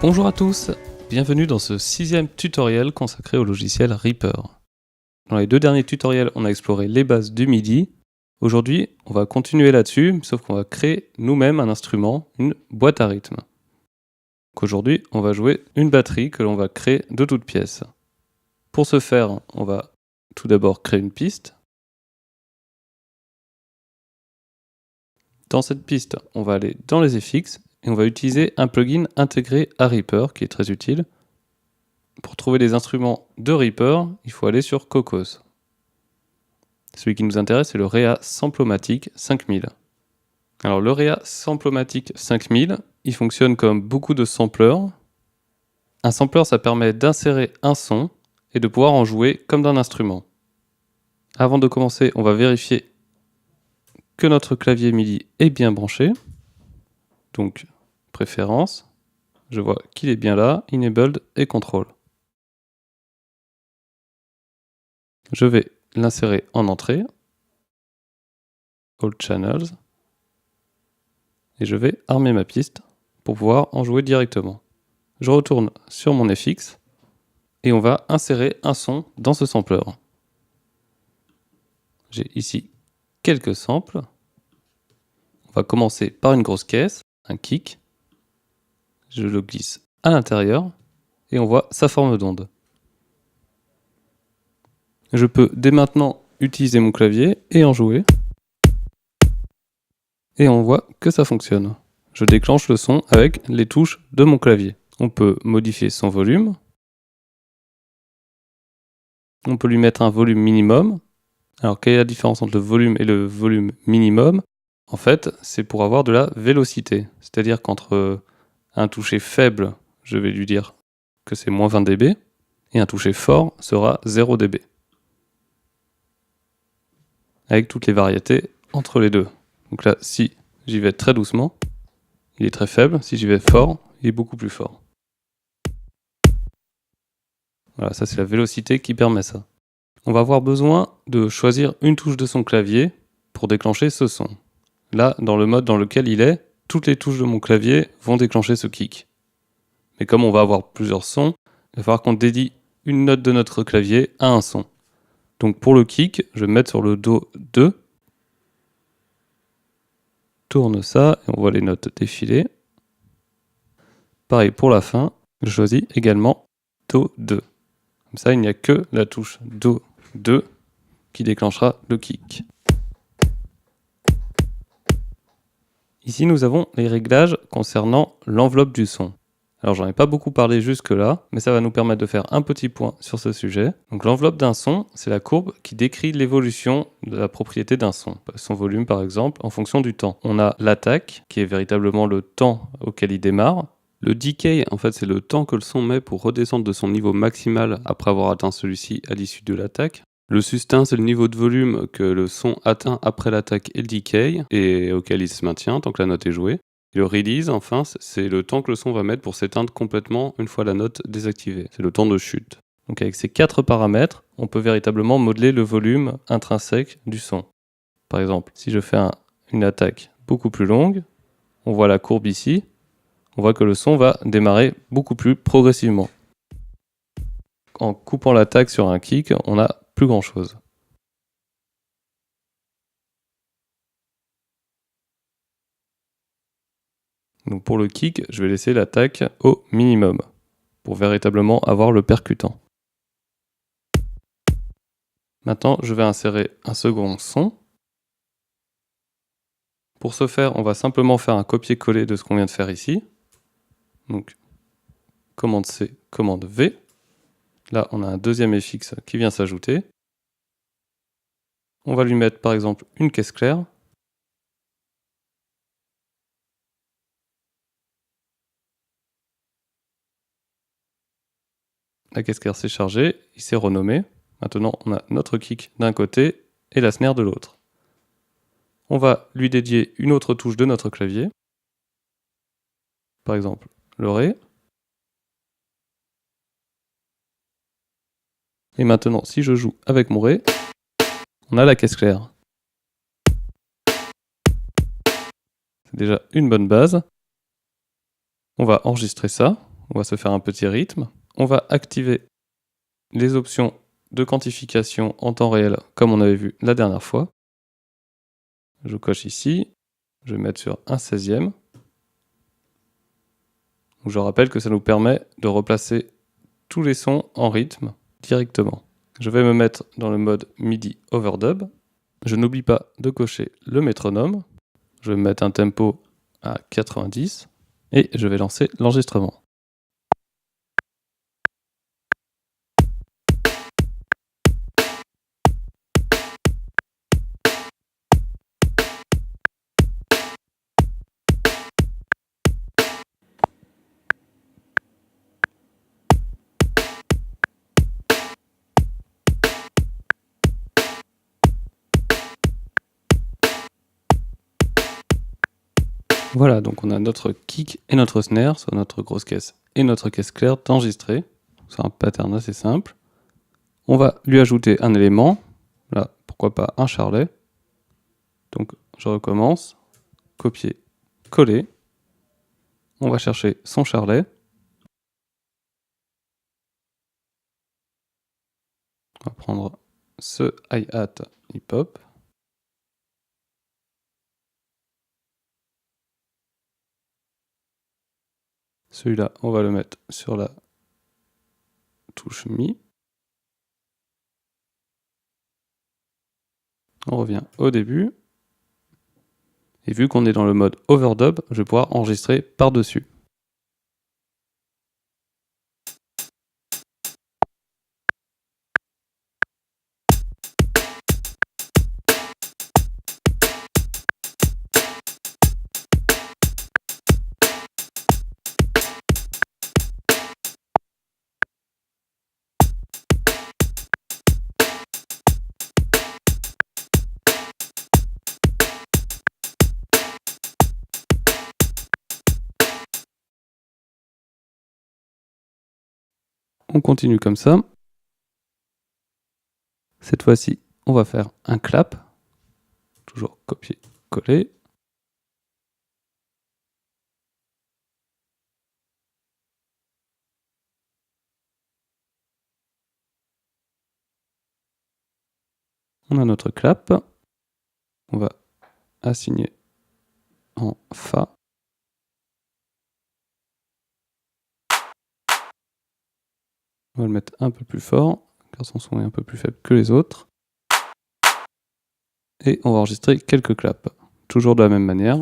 Bonjour à tous, bienvenue dans ce 6e tutoriel consacré au logiciel Reaper. Dans les 2 derniers tutoriels, on a exploré les bases du MIDI. Aujourd'hui, on va continuer là-dessus, sauf qu'on va créer nous-mêmes un instrument, une boîte à rythme. Donc aujourd'hui, on va jouer une batterie que l'on va créer de toutes pièces. Pour ce faire, on va tout d'abord créer une piste. Dans cette piste, on va aller dans les FX et on va utiliser un plugin intégré à Reaper qui est très utile. Pour trouver les instruments de Reaper, il faut aller sur Cocos. Celui qui nous intéresse, c'est le Rea Samplomatic 5000. Alors le Rea Samplomatic 5000, il fonctionne comme beaucoup de sampleurs. Un sampler, ça permet d'insérer un son et de pouvoir en jouer comme d'un instrument. Avant de commencer, on va vérifier que notre clavier MIDI est bien branché. Donc, préférences, je vois qu'il est bien là, Enabled et Control. Je vais l'insérer en entrée, All Channels, et je vais armer ma piste pour pouvoir en jouer directement. Je retourne sur mon FX et on va insérer un son dans ce sampler. J'ai ici quelques samples. On va commencer par une grosse caisse, un kick. Je le glisse à l'intérieur et on voit sa forme d'onde. Je peux dès maintenant utiliser mon clavier et en jouer. Et on voit que ça fonctionne. Je déclenche le son avec les touches de mon clavier. On peut modifier son volume. On peut lui mettre un volume minimum. Alors, quelle est la différence entre le volume et le volume minimum? En fait, c'est pour avoir de la vélocité. C'est-à-dire qu'entre un toucher faible, je vais lui dire que c'est moins 20 dB, et un toucher fort sera 0 dB. Avec toutes les variétés entre les deux. Donc là, si j'y vais très doucement, il est très faible. Si j'y vais fort, il est beaucoup plus fort. Voilà, ça c'est la vélocité qui permet ça. On va avoir besoin de choisir une touche de son clavier pour déclencher ce son. Là, dans le mode dans lequel il est, toutes les touches de mon clavier vont déclencher ce kick. Mais comme on va avoir plusieurs sons, il va falloir qu'on dédie une note de notre clavier à un son. Donc pour le kick, je vais me mettre sur le Do 2. Tourne ça et on voit les notes défiler. Pareil pour la fin, je choisis également Do 2. Comme ça, il n'y a que la touche Do 2 qui déclenchera le kick. Ici, nous avons les réglages concernant l'enveloppe du son. Alors, j'en ai pas beaucoup parlé jusque-là, mais ça va nous permettre de faire un petit point sur ce sujet. Donc, l'enveloppe d'un son, c'est la courbe qui décrit l'évolution de la propriété d'un son. Son volume, par exemple, en fonction du temps. On a l'attaque, qui est véritablement le temps auquel il démarre. Le decay, en fait, c'est le temps que le son met pour redescendre de son niveau maximal après avoir atteint celui-ci à l'issue de l'attaque. Le sustain, c'est le niveau de volume que le son atteint après l'attaque et le decay, et auquel il se maintient tant que la note est jouée. Et le release, enfin, c'est le temps que le son va mettre pour s'éteindre complètement une fois la note désactivée. C'est le temps de chute. Donc avec ces 4 paramètres, on peut véritablement modeler le volume intrinsèque du son. Par exemple, si je fais une attaque beaucoup plus longue, on voit la courbe ici, on voit que le son va démarrer beaucoup plus progressivement. En coupant l'attaque sur un kick, on a plus grand chose. Donc pour le kick, je vais laisser l'attaque au minimum pour véritablement avoir le percutant. Maintenant, je vais insérer un second son. Pour ce faire, on va simplement faire un copier-coller de ce qu'on vient de faire ici. Donc, commande C, commande V. Là, on a un deuxième FX qui vient s'ajouter. On va lui mettre par exemple une caisse claire. La caisse claire s'est chargée, il s'est renommé. Maintenant, on a notre kick d'un côté et la snare de l'autre. On va lui dédier une autre touche de notre clavier. Par exemple, le Ré. Et maintenant, si je joue avec mon Ré, on a la caisse claire. C'est déjà une bonne base. On va enregistrer ça. on va se faire un petit rythme. On va activer les options de quantification en temps réel comme on avait vu la dernière fois. Je coche ici, je vais mettre sur 1/16e. Je rappelle que ça nous permet de replacer tous les sons en rythme directement. Je vais me mettre dans le mode MIDI Overdub. Je n'oublie pas de cocher le métronome. Je vais mettre un tempo à 90 et je vais lancer l'enregistrement. Voilà, donc on a notre kick et notre snare, soit notre grosse caisse et notre caisse claire enregistrées. C'est un pattern assez simple. On va lui ajouter un élément, là pourquoi pas un charlet. Donc je recommence, copier, coller. On va chercher son charlet. On va prendre ce hi-hat hip-hop. Celui-là, on va le mettre sur la touche Mi. On revient au début. Et vu qu'on est dans le mode overdub, je vais pouvoir enregistrer par-dessus. On continue comme ça. Cette fois-ci, on va faire un clap. Toujours copier-coller. On a notre clap. On va assigner en Fa. On va le mettre un peu plus fort, car son son est un peu plus faible que les autres. Et on va enregistrer quelques claps, toujours de la même manière.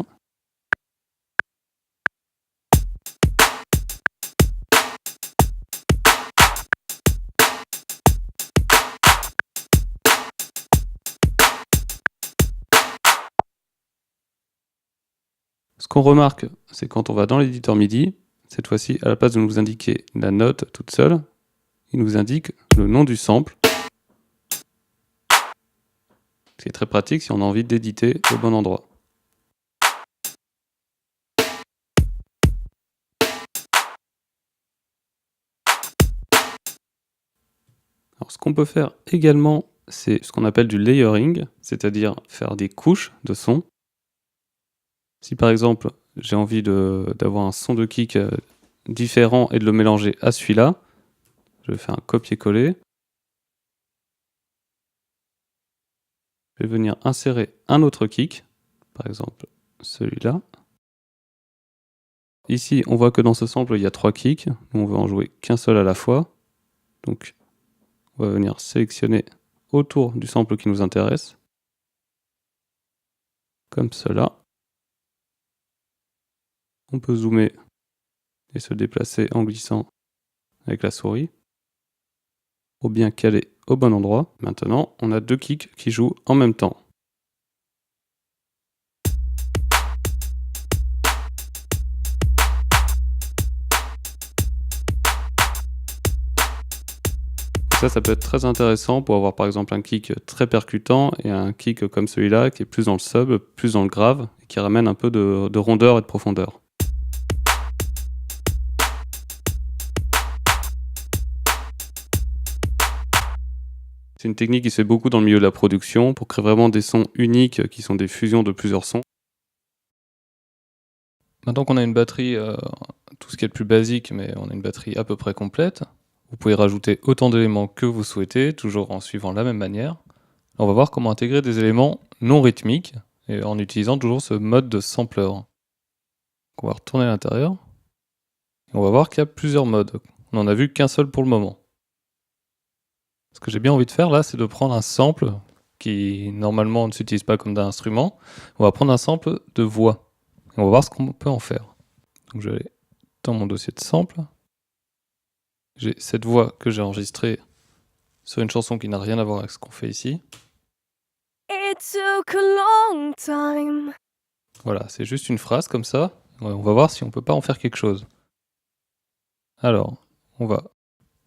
Ce qu'on remarque, c'est quand on va dans l'éditeur MIDI, cette fois-ci, à la place de nous indiquer la note toute seule, il nous indique le nom du sample. Ce qui est très pratique si on a envie d'éditer au bon endroit. Alors, ce qu'on peut faire également, c'est ce qu'on appelle du layering, c'est-à-dire faire des couches de son. Si par exemple, j'ai envie d'avoir un son de kick différent et de le mélanger à celui-là, je vais faire un copier-coller. Je vais venir insérer un autre kick, par exemple celui-là. Ici, on voit que dans ce sample, il y a 3 kicks. On veut en jouer qu'un seul à la fois. Donc, on va venir sélectionner autour du sample qui nous intéresse. Comme cela. On peut zoomer et se déplacer en glissant avec la souris pour bien caler au bon endroit. Maintenant, on a 2 kicks qui jouent en même temps. Ça peut être très intéressant pour avoir par exemple un kick très percutant et un kick comme celui-là qui est plus dans le sub, plus dans le grave et qui ramène un peu de rondeur et de profondeur. C'est une technique qui se fait beaucoup dans le milieu de la production pour créer vraiment des sons uniques qui sont des fusions de plusieurs sons. Maintenant qu'on a une batterie, tout ce qui est le plus basique, mais on a une batterie à peu près complète, vous pouvez rajouter autant d'éléments que vous souhaitez, toujours en suivant la même manière. On va voir comment intégrer des éléments non rythmiques, et en utilisant toujours ce mode de sampler. On va retourner à l'intérieur, et on va voir qu'il y a plusieurs modes. On n'en a vu qu'un seul pour le moment. Ce que j'ai bien envie de faire là, c'est de prendre un sample qui normalement ne s'utilise pas comme d'un instrument. On va prendre un sample de voix, et on va voir ce qu'on peut en faire. Donc je vais aller dans mon dossier de sample. J'ai cette voix que j'ai enregistrée sur une chanson qui n'a rien à voir avec ce qu'on fait ici. It took a long time. Voilà, c'est juste une phrase comme ça. On va voir si on peut pas en faire quelque chose. Alors, on va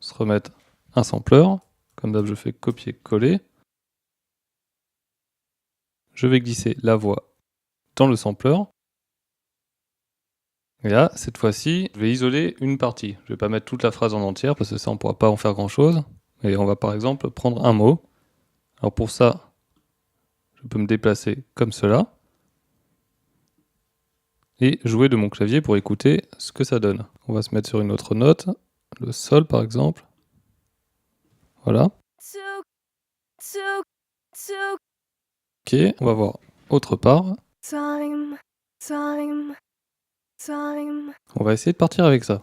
se remettre un sampler. Comme d'hab, je fais copier-coller. Je vais glisser la voix dans le sampler. Et là, cette fois-ci, je vais isoler une partie. Je vais pas mettre toute la phrase en entière parce que ça, on pourra pas en faire grand-chose. Et on va par exemple prendre un mot. Alors pour ça, je peux me déplacer comme cela. Et jouer de mon clavier pour écouter ce que ça donne. On va se mettre sur une autre note, le sol par exemple. Voilà. Ok, on va voir autre part. Time. On va essayer de partir avec ça.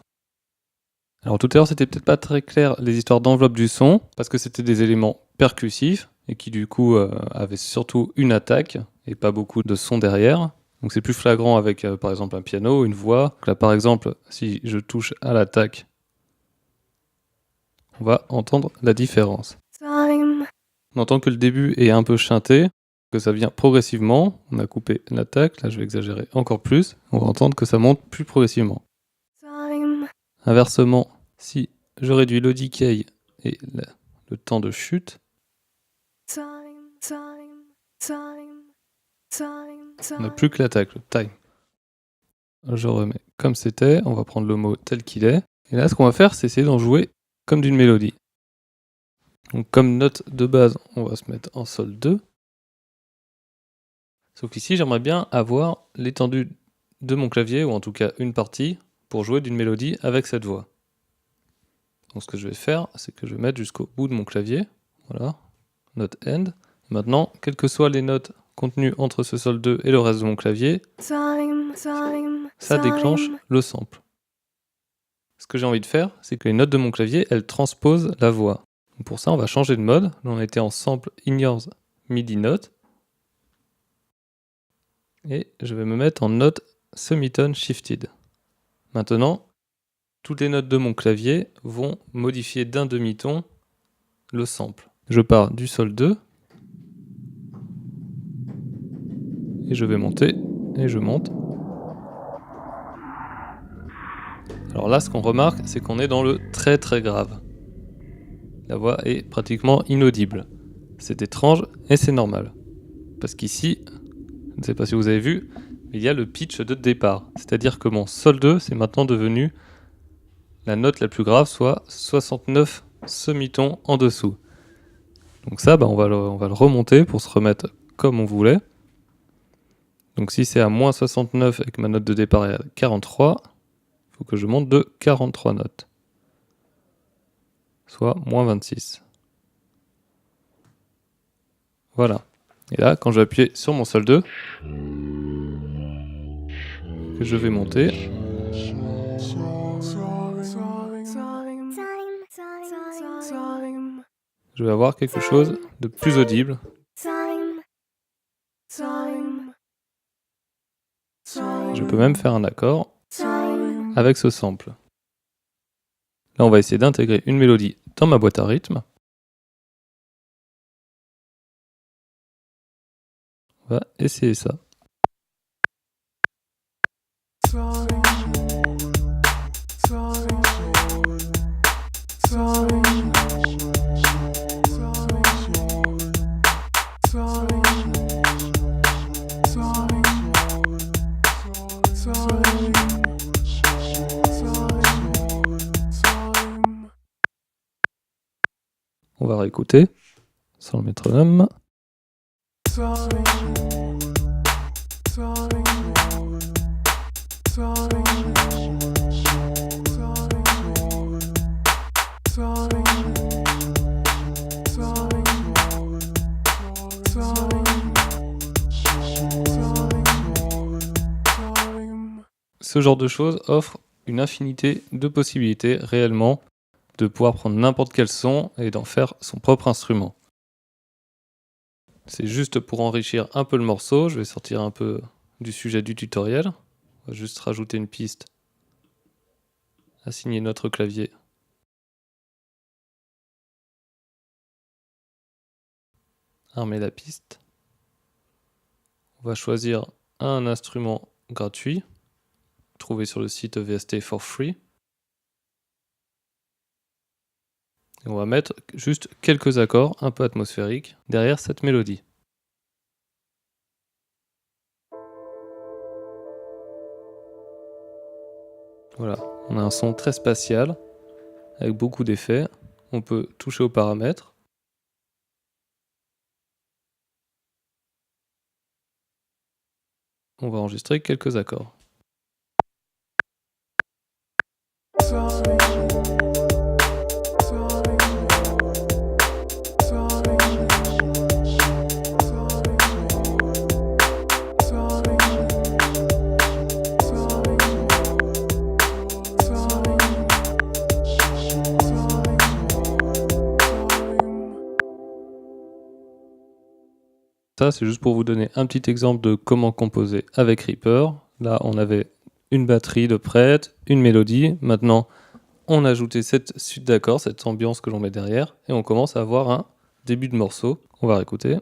Alors tout à l'heure, c'était peut-être pas très clair les histoires d'enveloppe du son, parce que c'était des éléments percussifs, et qui du coup avaient surtout une attaque, et pas beaucoup de son derrière. Donc c'est plus flagrant avec par exemple un piano, une voix. Donc là par exemple, si je touche à l'attaque, on va entendre la différence. Time. On entend que le début est un peu chanté, que ça vient progressivement. On a coupé l'attaque, là je vais exagérer encore plus. On va entendre que ça monte plus progressivement. Time. Inversement, si je réduis le decay et le temps de chute, on n'a plus que l'attaque, le time. Je remets comme c'était, on va prendre le mot tel qu'il est. Et là, ce qu'on va faire, c'est essayer d'en jouer comme d'une mélodie. Donc comme note de base, on va se mettre en sol 2. Sauf qu'ici, j'aimerais bien avoir l'étendue de mon clavier, ou en tout cas une partie, pour jouer d'une mélodie avec cette voix. Donc ce que je vais faire, c'est que je vais mettre jusqu'au bout de mon clavier. Voilà, note end. Et maintenant, quelles que soient les notes contenues entre ce sol 2 et le reste de mon clavier, ça déclenche le sample. Ce que j'ai envie de faire, c'est que les notes de mon clavier, elles transposent la voix. Donc pour ça, on va changer de mode. Là, on était en sample ignores MIDI note. Et je vais me mettre en note semitone shifted. Maintenant, toutes les notes de mon clavier vont modifier d'un demi-ton le sample. Je pars du sol 2. Et je vais monter, et je monte. Alors là, ce qu'on remarque, c'est qu'on est dans le très très grave. La voix est pratiquement inaudible. C'est étrange, et c'est normal. Parce qu'ici, je ne sais pas si vous avez vu, il y a le pitch de départ. C'est-à-dire que mon sol 2, c'est maintenant devenu la note la plus grave, soit 69 semitons en dessous. Donc ça, on va le remonter pour se remettre comme on voulait. Donc si c'est à moins 69 et que ma note de départ est à 43, il faut que je monte de 43 notes. Soit moins 26. Voilà. Et là, quand je vais appuyer sur mon sol 2, que je vais monter, je vais avoir quelque chose de plus audible. Je peux même faire un accord avec ce sample. Là, on va essayer d'intégrer une mélodie dans ma boîte à rythme. On va essayer ça. On va réécouter sans le métronome. Ce genre de choses offre une infinité de possibilités réellement de pouvoir prendre n'importe quel son et d'en faire son propre instrument. C'est juste pour enrichir un peu le morceau, je vais sortir un peu du sujet du tutoriel. On va juste rajouter une piste, assigner notre clavier. Armer la piste. On va choisir un instrument gratuit, trouvé sur le site VST for free. Et on va mettre juste quelques accords un peu atmosphériques derrière cette mélodie. Voilà, on a un son très spatial, avec beaucoup d'effets. On peut toucher aux paramètres. On va enregistrer quelques accords. Ça, c'est juste pour vous donner un petit exemple de comment composer avec Reaper. Là, on avait une batterie de prête, une mélodie. Maintenant, on a ajouté cette suite d'accords, cette ambiance que l'on met derrière, et on commence à avoir un début de morceau. On va réécouter.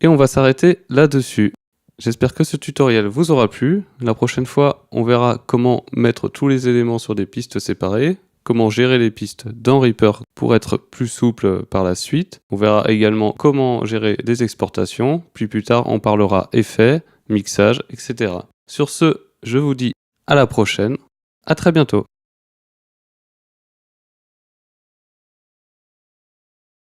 Et on va s'arrêter là-dessus. J'espère que ce tutoriel vous aura plu. La prochaine fois, on verra comment mettre tous les éléments sur des pistes séparées, comment gérer les pistes dans Reaper pour être plus souple par la suite. On verra également comment gérer des exportations, puis plus tard on parlera effets, mixage, etc. Sur ce, je vous dis à la prochaine, à très bientôt.